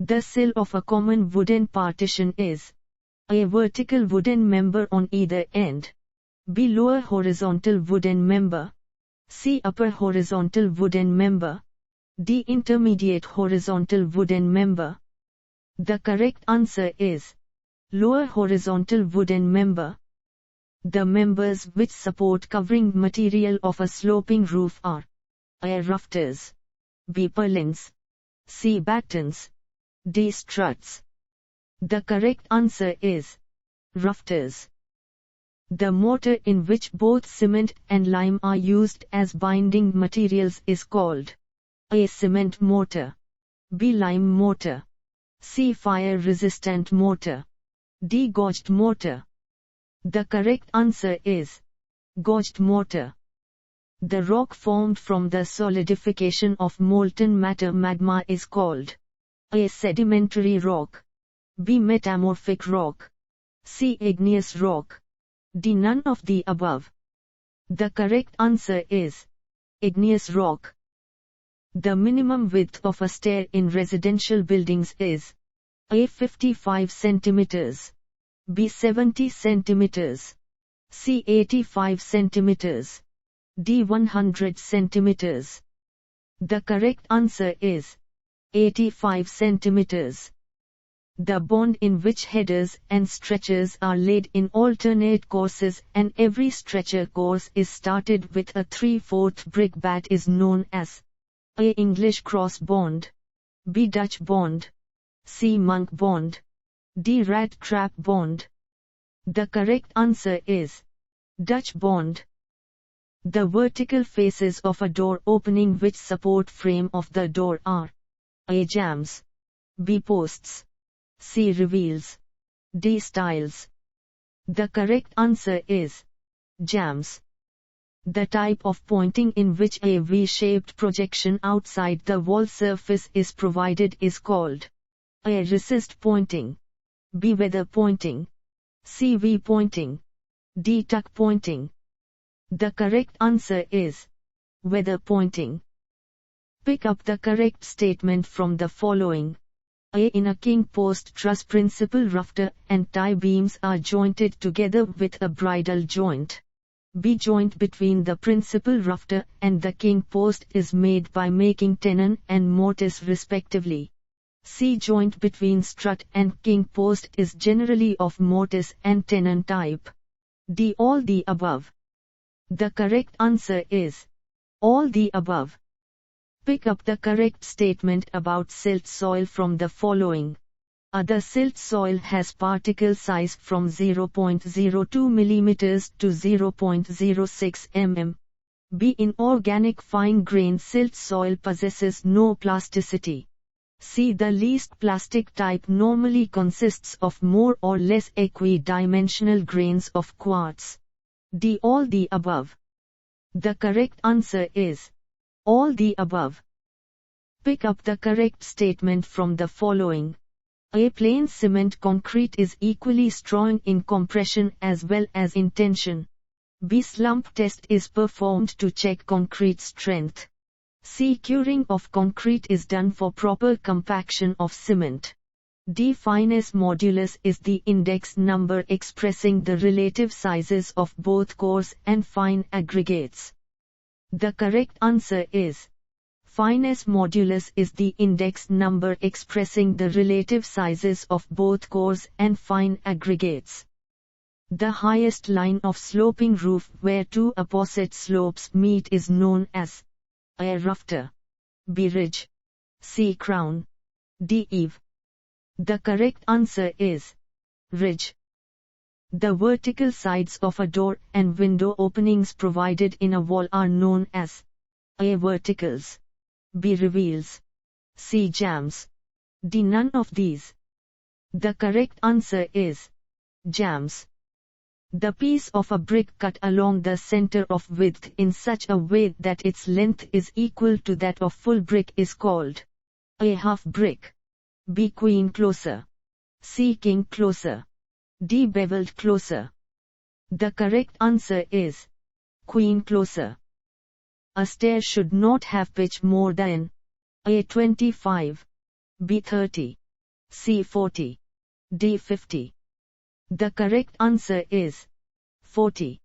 The sill of a common wooden partition is A. Vertical wooden member on either end. B. Lower horizontal wooden member. C. Upper horizontal wooden member. D. Intermediate horizontal wooden member. The correct answer is lower horizontal wooden member. The members which support covering material of a sloping roof are A. Rafters. B. purlins. C. battens. D. struts. The correct answer is rafters. The mortar in which both cement and lime are used as binding materials is called A. cement mortar. B. lime mortar. C. fire-resistant mortar. D. gauged mortar. The correct answer is gauged mortar. The rock formed from the solidification of molten matter magma is called A. sedimentary rock. B. metamorphic rock. C. igneous rock. D. none of the above. The correct answer is igneous rock. The minimum width of a stair in residential buildings is A. 55 centimeters. B. 70 centimeters. C. 85 centimeters. D. 100 centimeters. The correct answer is 85 centimeters. The bond in which headers and stretchers are laid in alternate courses and every stretcher course is started with a 3/4 brick bat is known as A. English cross bond. B. Dutch bond. C. monk bond. D. rat trap bond. The correct answer is Dutch bond. The vertical faces of a door opening which support frame of the door are A. jambs. B. posts. C. reveals. D. stiles. The correct answer is jambs. The type of pointing in which a V-shaped projection outside the wall surface is provided is called A. recessed pointing. B. weather pointing. C. V-pointing. D. tuck pointing. The correct answer is weather pointing. Pick up the correct statement from the following. A. In a king post truss principal rafter and tie beams are jointed together with a bridle joint. B. Joint between the principal rafter and the king post is made by making tenon and mortise respectively. C. Joint between strut and king post is generally of mortise and tenon type. D. All the above. The correct answer is all the above. Pick up the correct statement about silt soil from the following. A. The silt soil has particle size from 0.02 mm to 0.06 mm. B. Inorganic fine-grained silt soil possesses no plasticity. C. The least plastic type normally consists of more or less equi-dimensional grains of quartz. D. All the above. The correct answer is all the above. Pick up the correct statement from the following. A. Plain cement concrete is equally strong in compression as well as in tension. B. Slump test is performed to check concrete strength. C. Curing of concrete is done for proper compaction of cement. D. Fineness modulus is the index number expressing the relative sizes of both coarse and fine aggregates. The correct answer is fineness modulus is the index number expressing the relative sizes of both coarse and fine aggregates. The highest line of sloping roof where two opposite slopes meet is known as A. rafter. B. ridge. C. crown. D. eave. The correct answer is ridge. The vertical sides of a door and window openings provided in a wall are known as A. verticals. B. reveals. C. jambs. D. none of these. The correct answer is jambs. The piece of a brick cut along the center of width in such a way that its length is equal to that of full brick is called A. half brick. B. queen closer. C. king closer. D. beveled closer. The correct answer is queen closer. A stair should not have pitch more than A. 25. B. 30. C. 40. D. 50. The correct answer is 40.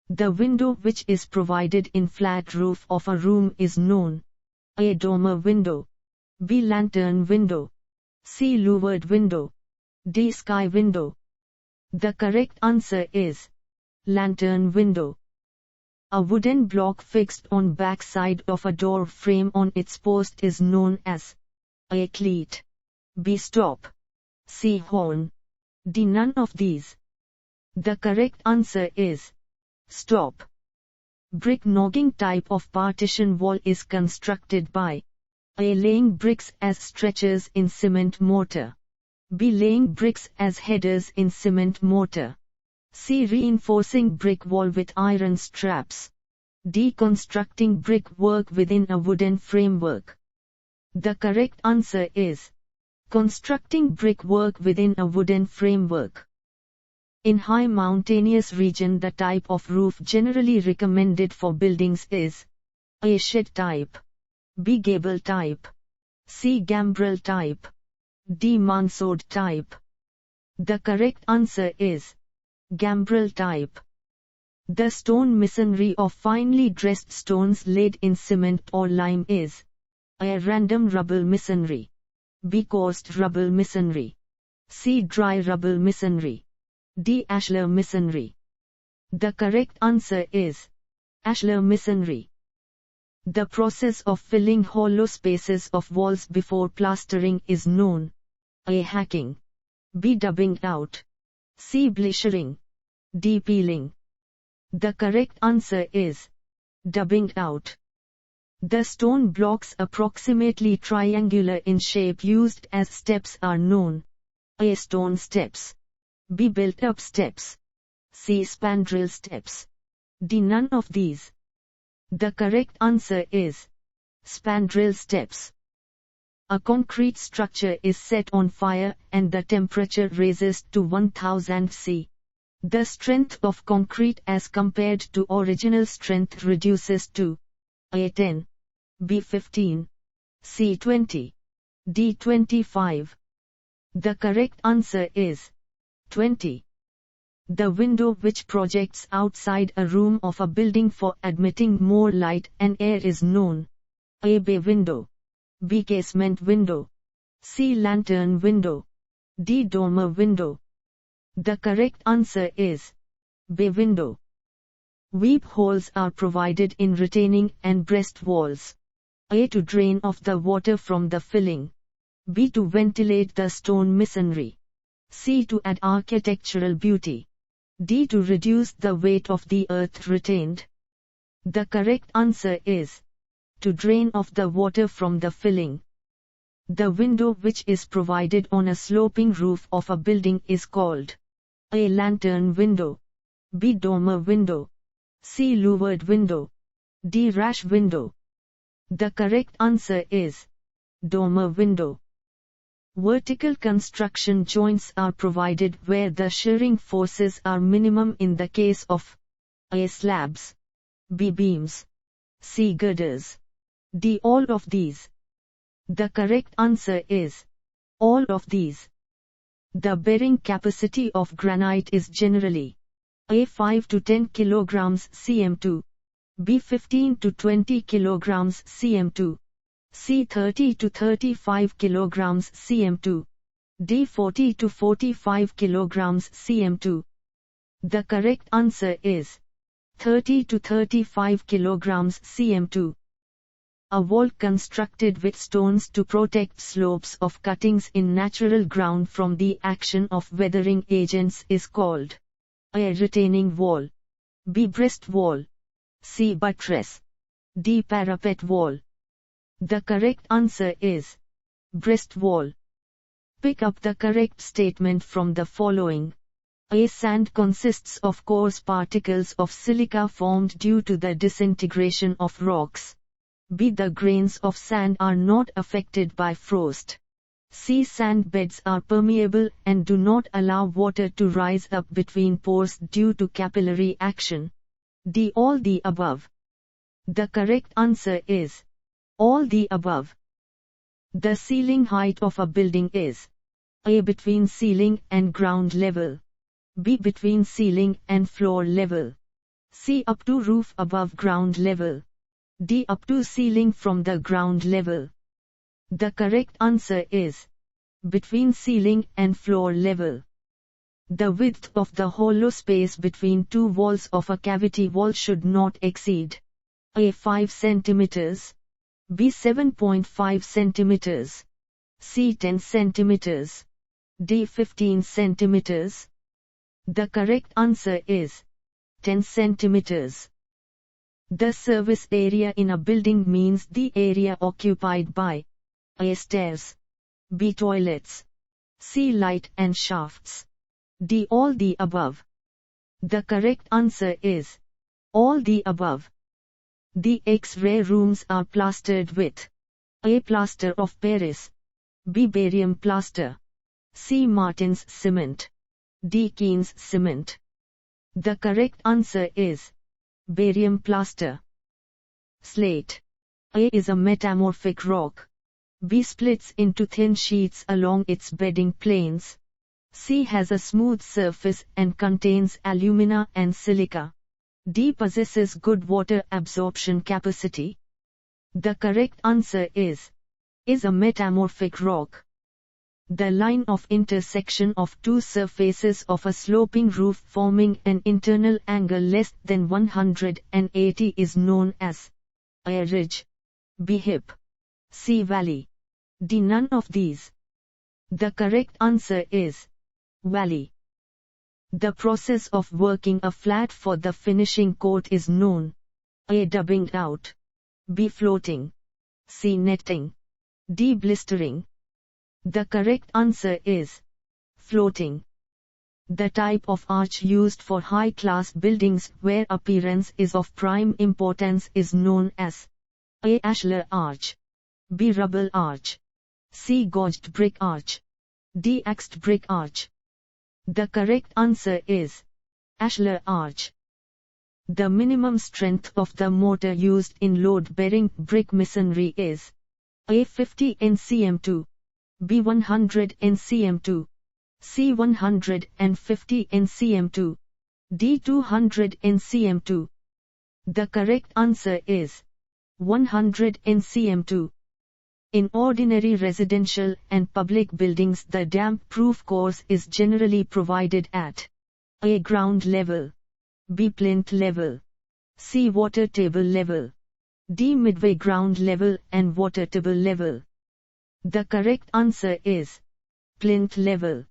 The window which is provided in flat roof of a room is known. A. Dormer window. B. Lantern window. C. louvered window. D. Sky window. The correct answer is lantern window. A wooden block fixed on backside of a door frame on its post is known as A. cleat. B. stop. C. horn. D. none of these. The correct answer is stop. Brick nogging type of partition wall is constructed by A. laying bricks as stretchers in cement mortar. B. laying bricks as headers in cement mortar. C. reinforcing brick wall with iron straps. D. constructing brick work within a wooden framework. The correct answer is constructing brick work within a wooden framework. In high mountaneous region, the type of roof generally recommended for buildings is A. shed type. B. gable type. C. gambrel type. D. mansard type. The correct answer is gambrel type. The stone masonry of finely dressed stones laid in cement or lime is A. random rubble masonry. B. coursed rubble masonry. C. dry rubble masonry. D. ashlar masonry. The correct answer is ashlar masonry. The process of filling hollow spaces of walls before plastering is known. A. hacking. B. dubbing out. C. blistering. D. peeling. The correct answer is dubbing out. The stone blocks approximately triangular in shape used as steps are known. A. stone steps. B. built-up steps. C. spandrel steps. D. none of these. The correct answer is spandrel steps. A concrete structure is set on fire and the temperature raises to 1000 C. The strength of concrete as compared to original strength reduces to A. 10. B. 15. C. 20. D. 25. The correct answer is 20. The window which projects outside a room of a building for admitting more light and air is known. A. bay window. B. casement window. C. lantern window. D. dormer window. The correct answer is bay window. Weep holes are provided in retaining and breast walls. A. to drain off the water from the filling. B. to ventilate the stone masonry. C. to add architectural beauty. D. to reduce the weight of the earth retained. The correct answer is to drain off the water from the filling. The window which is provided on a sloping roof of a building is called A. lantern window. B. dormer window. C. louvered window. D. rash window. The correct answer is dormer window. Vertical construction joints are provided where the shearing forces are minimum in the case of A. slabs. B. beams. C. girders. D. all of these. The correct answer is all of these. The bearing capacity of granite is generally A. 5 to 10 kg cm2. B. 15 to 20 kg cm2. C. 30 to 35 kg cm2. D. 40 to 45 kg cm2. The correct answer is 30 to 35 kg cm2. A wall constructed with stones to protect slopes of cuttings in natural ground from the action of weathering agents is called A. retaining wall. B. breast wall. C. buttress. D. parapet wall. The correct answer is breast wall. Pick up the correct statement from the following. A. sand consists of coarse particles of silica formed due to the disintegration of rocks. B. the grains of sand are not affected by frost. C. sand beds are permeable and do not allow water to rise up between pores due to capillary action. D. all the above. The correct answer is all the above. The ceiling height of a building is A. Between ceiling and ground level. B. Between ceiling and floor level. C. Up to roof above ground level. D. Up to ceiling from the ground level. The correct answer is between ceiling and floor level. The width of the hollow space between two walls of a cavity wall should not exceed A. 5 cm, B. 7.5 cm, C. 10 cm, D. 15 cm. The correct answer is 10 cm. The surface area in a building means the area occupied by A. Stairs, B. Toilets, C. Light and shafts, D. All the above. The correct answer is all the above. The X-ray rooms are plastered with A. Plaster of Paris, B. barium plaster, C. Martin's cement, D. Keen's cement. The correct answer is barium plaster. Slate. A. is a metamorphic rock. B. splits into thin sheets along its bedding planes. C. has a smooth surface and contains alumina and silica. D. possesses good water absorption capacity. The correct answer is a metamorphic rock. The line of intersection of two surfaces of a sloping roof forming an internal angle less than 180 is known as A. ridge, B. hip, C. valley, D. none of these. The correct answer is valley. The process of working a flat for the finishing coat is known A. dubbing out, B. floating, C. netting, D. blistering. The correct answer is floating. The type of arch used for high-class buildings where appearance is of prime importance is known as A. ashlar arch, B. rubble arch, C. gauged brick arch, D. axed brick arch. The correct answer is ashlar arch. The minimum strength of the mortar used in load-bearing brick masonry is A. 50 NCM2, B. 100 NCM2, C. 150 NCM2, D. 200 NCM2. The correct answer is 100 NCM2. In ordinary residential and public buildings, the damp-proof course is generally provided at A. ground level, B. plinth level, C. water table level, D. midway ground level and water table level. The correct answer is plinth level.